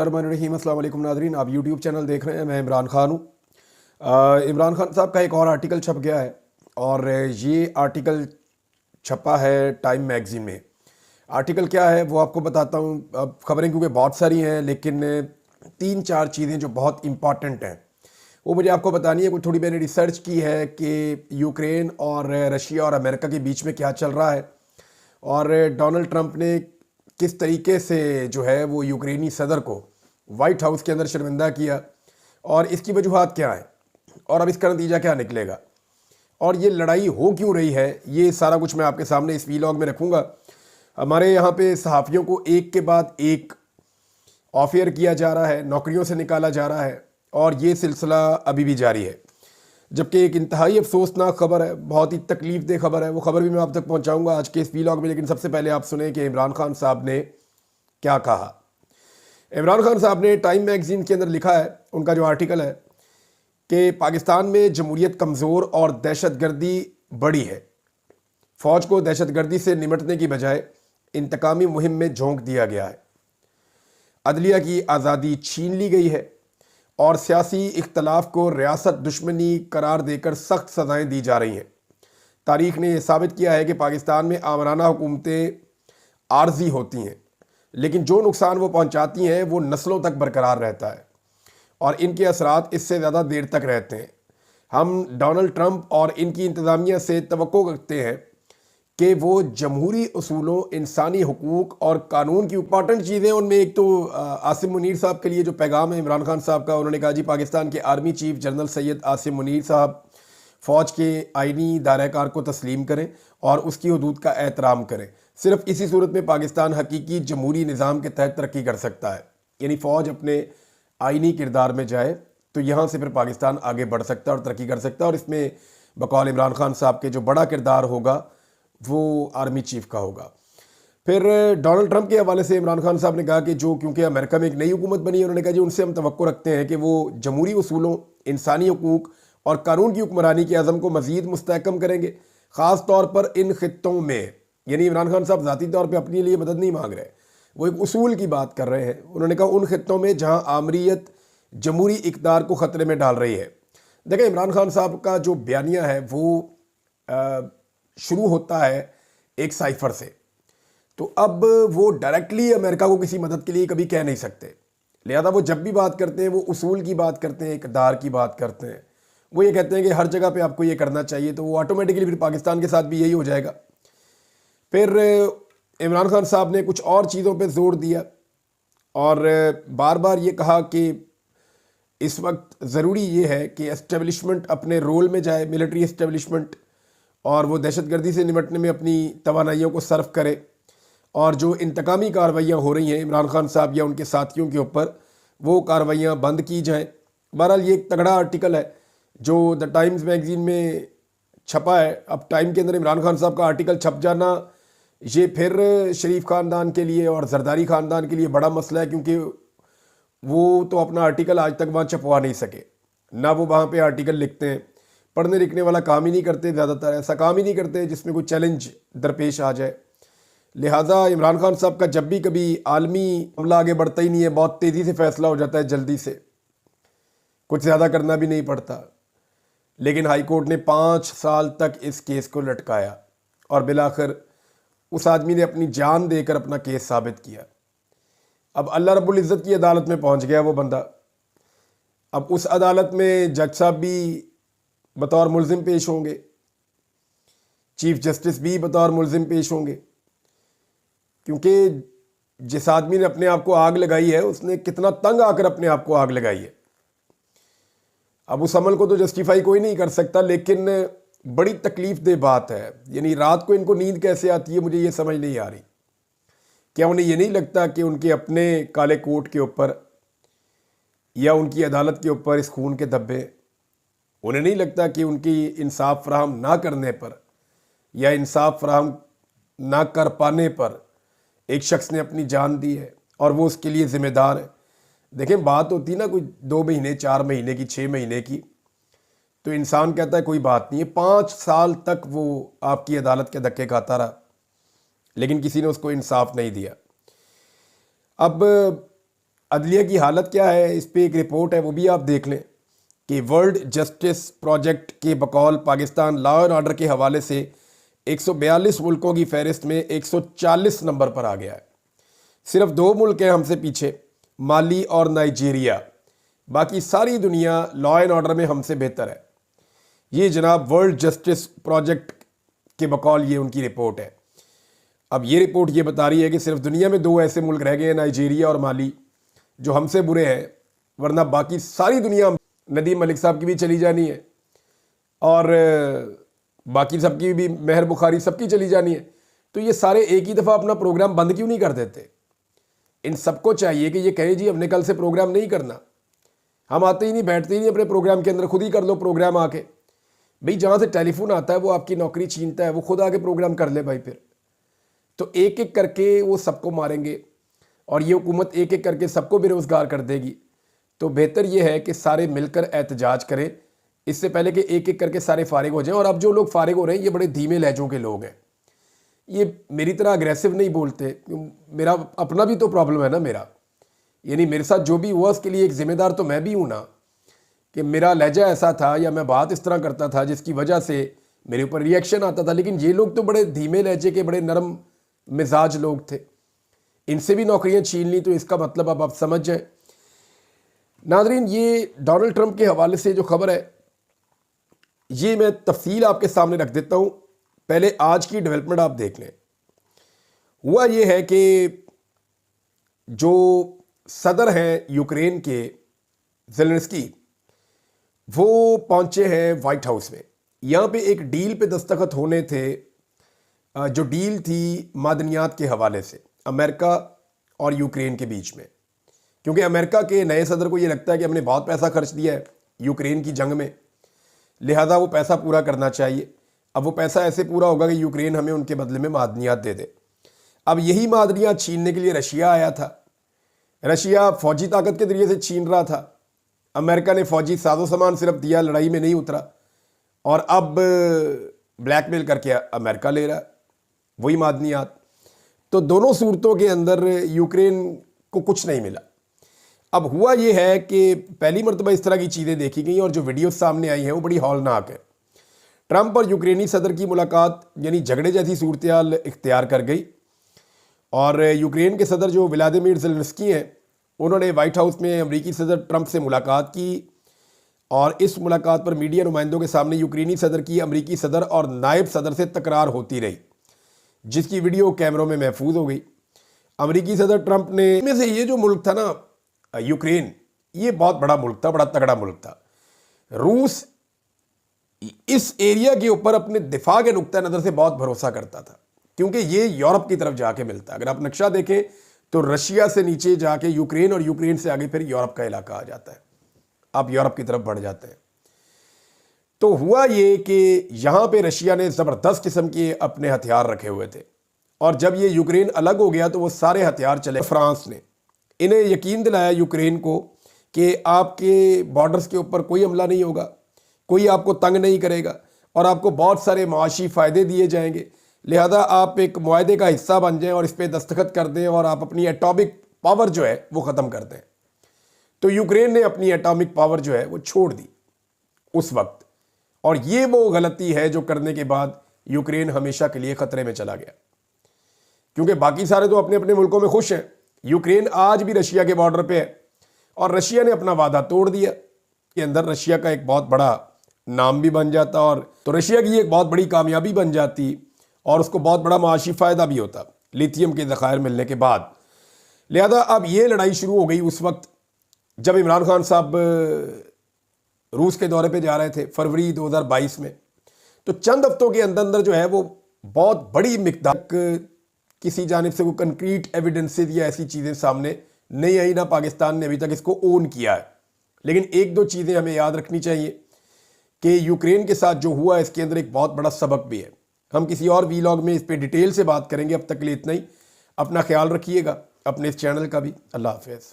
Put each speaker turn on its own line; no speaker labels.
रहीम अस्सलाम वालेकुम नाज़रीन, आप यूट्यूब चैनल देख रहे हैं। मैं इमरान खान हूँ। इमरान खान साहब का एक और आर्टिकल छप गया है और ये आर्टिकल छपा है टाइम मैगज़ीन में। आर्टिकल क्या है वो आपको बताता हूँ। अब खबरें क्योंकि बहुत सारी हैं, लेकिन तीन चार चीज़ें जो बहुत इम्पॉर्टेंट हैं वो मुझे आपको बतानी है। कुछ थोड़ी मैंने रिसर्च की है कि यूक्रेन और रशिया और अमेरिका के बीच में क्या चल रहा है और डोनाल्ड ट्रंप ने किस तरीके से जो है वो यूक्रेनी सदर को वाइट हाउस के अंदर शर्मिंदा किया और इसकी वजूहात क्या है और अब इसका नतीजा क्या निकलेगा और ये लड़ाई हो क्यों रही है, ये सारा कुछ मैं आपके सामने इस वीलॉग में रखूँगा। हमारे यहाँ पे सहाफ़ियों को एक के बाद एक ऑफ एयर किया जा रहा है, नौकरियों से निकाला जा रहा है और ये सिलसिला अभी भी जारी है। जबकि एक इंतहाई अफसोसनाक खबर है, बहुत ही तकलीफ दह खबर है। वो खबर भी मैं आप तक पहुँचाऊँगा आज के इस वीलॉग में, लेकिन सबसे पहले आप सुने कि इमरान खान साहब ने क्या कहा। इमरान खान साहब ने टाइम मैगज़ीन के अंदर लिखा है, उनका जो आर्टिकल है कि पाकिस्तान में जमहूरियत कमज़ोर और दहशतगर्दी बढ़ी है। फ़ौज को दहशतगर्दी से निमटने की बजाय इंतकामी मुहिम में झोंक दिया गया है। अदलिया की आज़ादी छीन ली गई है और सियासी इख्तलाफ को रियासत दुश्मनी करार देकर सख्त सज़ाएँ दी जा रही हैं। तारीख़ ने यह साबित किया है कि पाकिस्तान में आमराना हुकूमतें आर्जी होती हैं, लेकिन जो नुकसान वो पहुंचाती हैं वो नस्लों तक बरकरार रहता है और इनके असरात इससे ज़्यादा देर तक रहते हैं। हम डोनाल्ड ट्रंप और इनकी इंतज़ामिया से तवक्को करते हैं कि वो जमहूरी उसूलों, इंसानी हुकूक और कानून की इम्पॉर्टेंट चीज़ें, उनमें एक तो आसिम मुनीर साहब के लिए जो पैगाम है इमरान खान साहब का, उन्होंने कहा जी पाकिस्तान के army chief general Syed Asim Munir साहब फ़ौज के आइनी दायरा-ए-कार को तस्लीम करें और उसकी हदूद का एहतराम करें। सिर्फ इसी सूरत में पाकिस्तान हकीकी जमहूरी निज़ाम के तहत तरक्की कर सकता है। यानी फ़ौज अपने आइनी किरदार में जाए तो यहाँ से फिर पाकिस्तान आगे बढ़ सकता है और तरक्की कर सकता है। और इसमें बकौल इमरान खान साहब के जो बड़ा किरदार होगा वो आर्मी चीफ का होगा। फिर डोनाल्ड ट्रंप के हवाले से इमरान खान साहब ने कहा कि जो क्योंकि अमेरिका में एक नई हुकूमत बनी है, उन्होंने कहा जी उनसे हम तवक्को रखते हैं कि वो जमहूरी उसूलों, इंसानी हुकूक और कानून की हुक्मरानी के अज़म को मज़ीद मुस्तहकम करेंगे। ख़ास तौर पर इन ख़ित्तों में, यानी इमरान खान साहब ज़ाती तौर पर अपने लिए मदद नहीं मांग रहे, वो एक उसूल की बात कर रहे हैं। उन्होंने कहा उन ख़ित्तों में जहाँ आमरीत जमहूरी इक़्तिदार को ख़तरे में डाल रही है। देखें, इमरान खान साहब का जो बयानिया है वो शुरू होता है एक साइफ़र से, तो अब वो डायरेक्टली अमेरिका को किसी मदद के लिए कभी कह नहीं सकते। लिहाजा वो जब भी बात करते हैं वो उसूल की बात करते हैं, इक़्तिदार की बात करते हैं। वो ये कहते हैं कि हर जगह पे आपको ये करना चाहिए, तो वो ऑटोमेटिकली फिर पाकिस्तान के साथ भी यही हो जाएगा। फिर इमरान खान साहब ने कुछ और चीज़ों पे जोर दिया और बार बार ये कहा कि इस वक्त ज़रूरी ये है कि एस्टेब्लिशमेंट अपने रोल में जाए, मिलिट्री एस्टेब्लिशमेंट, और वो दहशतगर्दी से निपटने में अपनी तवानाइयों को सर्व करे। और जो इंतकामी कार्रवाइयाँ हो रही हैं इमरान खान साहब या उनके साथियों के ऊपर, वो कार्रवाइयाँ बंद की जाएँ। बहरहाल ये एक तगड़ा आर्टिकल है जो द टाइम्स मैगज़ीन में छपा है। अब टाइम के अंदर इमरान खान साहब का आर्टिकल छप जाना ये फिर शरीफ ख़ानदान के लिए और जरदारी ख़ानदान के लिए बड़ा मसला है, क्योंकि वो तो अपना आर्टिकल आज तक वहाँ छपवा नहीं सके, ना वो वहाँ पे आर्टिकल लिखते हैं। पढ़ने लिखने वाला काम ही नहीं करते, ज़्यादातर ऐसा काम ही नहीं करते जिसमें कोई चैलेंज दरपेश आ जाए। लिहाजा इमरान खान साहब का जब भी कभी आलमी मामला आगे बढ़ता ही नहीं है, बहुत तेज़ी से फ़ैसला हो जाता है, जल्दी से, कुछ ज़्यादा करना भी नहीं पड़ता। लेकिन हाई कोर्ट ने 5 साल तक इस केस को लटकाया और बिलाखिर उस आदमी ने अपनी जान देकर अपना केस साबित किया। अब अल्लाह रब्बुल इज़्ज़त की अदालत में पहुंच गया वो बंदा। अब उस अदालत में जज साहब भी बतौर मुल्ज़िम पेश होंगे, चीफ जस्टिस भी बतौर मुल्ज़िम पेश होंगे, क्योंकि जिस आदमी ने अपने आप को आग लगाई है उसने कितना तंग आकर अपने आप को आग लगाई है। अब उस अमल को तो जस्टिफाई कोई नहीं कर सकता, लेकिन बड़ी तकलीफ दे बात है। यानी रात को इनको नींद कैसे आती है, मुझे ये समझ नहीं आ रही। क्या उन्हें ये नहीं लगता कि उनके अपने काले कोट के ऊपर या उनकी अदालत के ऊपर इस खून के धब्बे, उन्हें नहीं लगता कि उनकी इंसाफ फराहम ना करने पर या इंसाफ फराहम ना कर पाने पर एक शख्स ने अपनी जान दी है और वो उसके लिए ज़िम्मेदार है। देखें, बात होती ना कोई 2 महीने, 4 महीने की, 6 महीने की, तो इंसान कहता है कोई बात नहीं है। 5 साल तक वो आपकी अदालत के धक्के खाता रहा, लेकिन किसी ने उसको इंसाफ नहीं दिया। अब अदलिया की हालत क्या है, इस पे एक रिपोर्ट है, वो भी आप देख लें कि वर्ल्ड जस्टिस प्रोजेक्ट के बकौल पाकिस्तान लॉ एंड ऑर्डर के हवाले से 142 मुल्कों की फहरिस्त में 140 नंबर पर आ गया है। सिर्फ 2 मुल्क हैं हमसे पीछे, माली और नाइजीरिया। बाकी सारी दुनिया लॉ एंड ऑर्डर में हमसे बेहतर है। ये जनाब वर्ल्ड जस्टिस प्रोजेक्ट के बकौल ये उनकी रिपोर्ट है। अब ये रिपोर्ट ये बता रही है कि सिर्फ दुनिया में 2 ऐसे मुल्क रह गए हैं, नाइजीरिया और माली, जो हमसे बुरे हैं, वरना बाकी सारी दुनिया, नदीम मलिक साहब की भी चली जानी है और बाकी सबकी भी, मेहर बुखारी सबकी चली जानी है। तो ये सारे एक ही दफ़ा अपना प्रोग्राम बंद क्यों नहीं कर देते? इन सबको चाहिए कि ये कहे जी हमने कल से प्रोग्राम नहीं करना, हम आते ही नहीं, बैठते ही नहीं अपने प्रोग्राम के अंदर, खुद ही कर लो प्रोग्राम आके। भाई जहाँ से टेलीफोन आता है वो आपकी नौकरी छीनता है, वो खुद आके प्रोग्राम कर ले भाई। फिर तो एक एक करके वो सबको मारेंगे और ये हुकूमत एक एक करके सबको बेरोज़गार कर देगी। तो बेहतर ये है कि सारे मिलकर एहतजाज करें, इससे पहले कि एक एक करके सारे फारिग हो जाएं। और अब जो लोग फारिग हो रहे हैं ये बड़े धीमे लहजों के लोग हैं, ये मेरी तरह अग्रेसिव नहीं बोलते। मेरा अपना भी तो प्रॉब्लम है ना मेरा, यानी मेरे साथ जो भी हुआ उसके लिए एक ज़िम्मेदार तो मैं भी हूँ ना, कि मेरा लहजा ऐसा था या मैं बात इस तरह करता था जिसकी वजह से मेरे ऊपर रिएक्शन आता था। लेकिन ये लोग तो बड़े धीमे लहजे के, बड़े नरम मिजाज लोग थे, इनसे भी नौकरियां छीन ली। तो इसका मतलब अब आप समझ जाए। नादरीन, ये डोनाल्ड ट्रंप के हवाले से जो खबर है ये मैं तफसील आपके सामने रख देता हूँ। पहले आज की डेवलपमेंट आप देख लें। हुआ ये है कि जो सदर हैं यूक्रेन के, ज़ेलेंस्की, वो पहुंचे हैं वाइट हाउस में। यहाँ पे एक डील पे दस्तखत होने थे, जो डील थी मादनियात के हवाले से अमेरिका और यूक्रेन के बीच में। क्योंकि अमेरिका के नए सदर को ये लगता है कि हमने बहुत पैसा खर्च दिया है यूक्रेन की जंग में, लिहाजा वो पैसा पूरा करना चाहिए। अब वो पैसा ऐसे पूरा होगा कि यूक्रेन हमें उनके बदले में मादनियात दे दे। अब यही मादनियात छीनने के लिए रशिया आया था। रशिया फौजी ताकत के जरिए से छीन रहा था, अमेरिका ने फौजी साजो सामान सिर्फ दिया, लड़ाई में नहीं उतरा। और अब ब्लैकमेल करके अमेरिका ले रहा है वही मादनियात। तो दोनों सूरतों के अंदर यूक्रेन को कुछ नहीं मिला। अब हुआ ये है कि पहली मरतबा इस तरह की चीज़ें देखी गई और जो वीडियो सामने आई हैं वो बड़ी हौलनाक है। ट्रंप और यूक्रेनी सदर की मुलाकात यानी झगड़े जैसी सूरत हाल इख्तियार कर गई और यूक्रेन के सदर जो व्लादिमीर ज़ेलेंस्की हैं, उन्होंने वाइट हाउस में अमेरिकी सदर ट्रंप से मुलाकात की और इस मुलाकात पर मीडिया नुमाइंदों के सामने यूक्रेनी सदर की अमेरिकी सदर और नायब सदर से तकरार होती रही, जिसकी वीडियो कैमरों में महफूज हो गई। अमेरिकी सदर ट्रंप ने, में से ये जो मुल्क था ना यूक्रेन, ये बहुत बड़ा मुल्क था, बड़ा तगड़ा मुल्क था। रूस इस एरिया के ऊपर अपने दिफा के नुक्ता नज़र से बहुत भरोसा करता था, क्योंकि ये यूरोप की तरफ जाके मिलता है। अगर आप नक्शा देखें तो रशिया से नीचे जाके यूक्रेन और यूक्रेन से आगे फिर यूरोप का इलाका आ जाता है, आप यूरोप की तरफ बढ़ जाते हैं। तो हुआ ये कि यहाँ पे रशिया ने ज़बरदस्त किस्म के अपने हथियार रखे हुए थे और जब ये यूक्रेन अलग हो गया तो वो सारे हथियार चले। फ्रांस ने इन्हें यकीन दिलाया यूक्रेन को कि आपके बॉर्डर्स के ऊपर कोई हमला नहीं होगा, कोई आपको तंग नहीं करेगा और आपको बहुत सारे माशी फ़ायदे दिए जाएंगे, लिहाजा आप एक मुआहदे का हिस्सा बन जाएं और इस पर दस्तखत कर दें और आप अपनी एटॉमिक पावर जो है वो ख़त्म कर दें। तो यूक्रेन ने अपनी एटॉमिक पावर जो है वो छोड़ दी उस वक्त, और ये वो गलती है जो करने के बाद यूक्रेन हमेशा के लिए ख़तरे में चला गया। क्योंकि बाकी सारे तो अपने अपने मुल्कों में खुश हैं, यूक्रेन आज भी रशिया के बॉर्डर पे है और रशिया ने अपना वादा तोड़ दिया कि अंदर रशिया का एक बहुत बड़ा नाम भी बन जाता और तो रशिया की एक बहुत बड़ी कामयाबी बन जाती और उसको बहुत बड़ा माशी फ़ायदा भी होता लिथियम के ज़खायर मिलने के बाद। लिहाजा अब ये लड़ाई शुरू हो गई उस वक्त जब इमरान खान साहब रूस के दौरे पे जा रहे थे फरवरी 2022 में। तो चंद हफ्तों के अंदर अंदर जो है वो बहुत बड़ी मिकदार किसी जानिब से कोई कंक्रीट एविडेंसेस या ऐसी चीज़ें सामने नहीं आई, ना पाकिस्तान ने अभी तक इसको ओन किया है। लेकिन एक दो चीज़ें हमें याद रखनी चाहिए कि यूक्रेन के साथ जो हुआ इसके अंदर एक बहुत बड़ा सबक भी है। हम किसी और वीलॉग में इस पर डिटेल से बात करेंगे। अब तक के लिए इतना ही। अपना ख्याल रखिएगा, अपने इस चैनल का भी। अल्लाह हाफ़िज़।